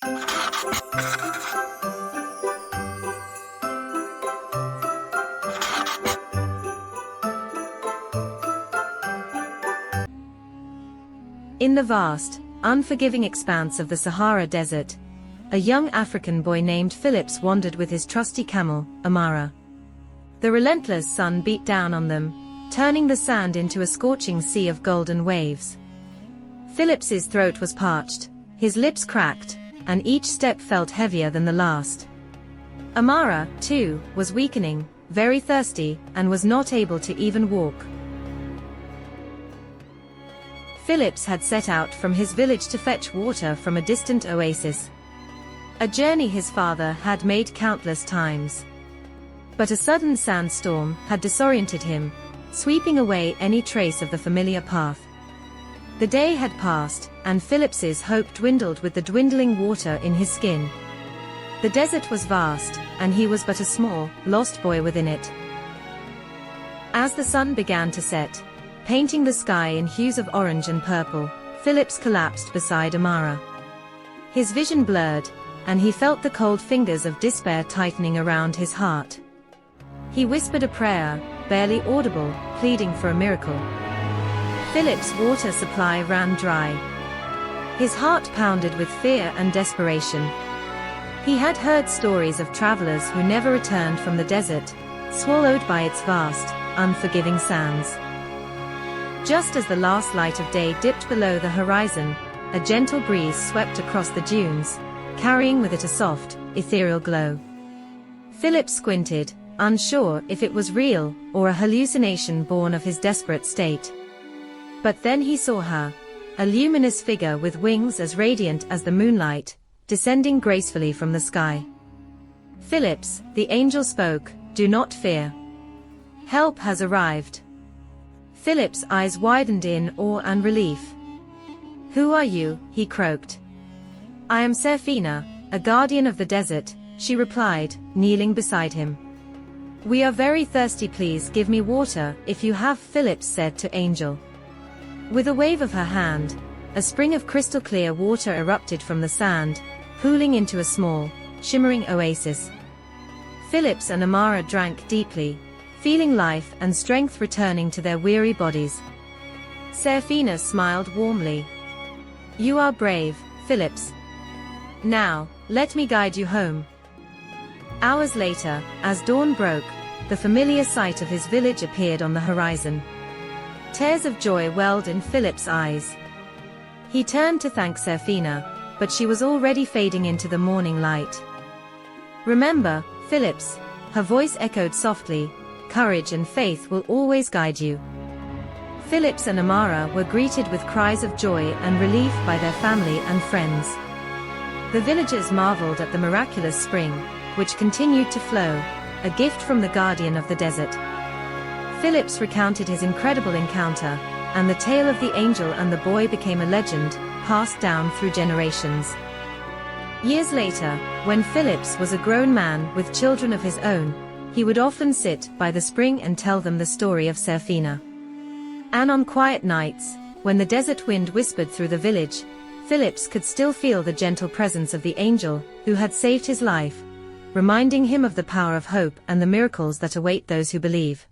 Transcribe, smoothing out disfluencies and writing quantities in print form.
In the vast, unforgiving expanse of the Sahara Desert, a young African boy named Phillips wandered with his trusty camel, Amara. The relentless sun beat down on them, turning the sand into a scorching sea of golden waves. Phillips's throat was parched, his lips cracked, and each step felt heavier than the last. Amara, too, was weakening, very thirsty, and was not able to even walk. Phillips had set out from his village to fetch water from a distant oasis. A journey his father had made countless times. But a sudden sandstorm had disoriented him, sweeping away any trace of the familiar path. The day had passed, and Phillips's hope dwindled with the dwindling water in his skin. The desert was vast, and he was but a small, lost boy within it. As the sun began to set, painting the sky in hues of orange and purple, Phillips collapsed beside Amara. His vision blurred, and he felt the cold fingers of despair tightening around his heart. He whispered a prayer, barely audible, pleading for a miracle. Phillips' water supply ran dry. His heart pounded with fear and desperation. He had heard stories of travelers who never returned from the desert, swallowed by its vast, unforgiving sands. Just as the last light of day dipped below the horizon, a gentle breeze swept across the dunes, carrying with it a soft, ethereal glow. Phillips squinted, unsure if it was real or a hallucination born of his desperate state. But then he saw her, a luminous figure with wings as radiant as the moonlight, descending gracefully from the sky. "Phillips," the angel spoke, "do not fear. Help has arrived." Phillips' eyes widened in awe and relief. "Who are you?" he croaked. "I am Seraphina, a guardian of the desert," she replied, kneeling beside him. "We are very thirsty, please give me water if you have," Phillips said to Angel. With a wave of her hand, a spring of crystal clear water erupted from the sand, pooling into a small, shimmering oasis. Phillips and Amara drank deeply, feeling life and strength returning to their weary bodies. Seraphina smiled warmly. "You are brave, Phillips. Now, let me guide you home." Hours later, as dawn broke, the familiar sight of his village appeared on the horizon. Tears of joy welled in Phillips' eyes. He turned to thank Seraphina, but she was already fading into the morning light. "Remember, Phillips," her voice echoed softly, "courage and faith will always guide you." Phillips and Amara were greeted with cries of joy and relief by their family and friends. The villagers marveled at the miraculous spring, which continued to flow, a gift from the guardian of the desert. Phillips recounted his incredible encounter, and the tale of the angel and the boy became a legend, passed down through generations. Years later, when Phillips was a grown man with children of his own, he would often sit by the spring and tell them the story of Seraphina. And on quiet nights, when the desert wind whispered through the village, Phillips could still feel the gentle presence of the angel who had saved his life, reminding him of the power of hope and the miracles that await those who believe.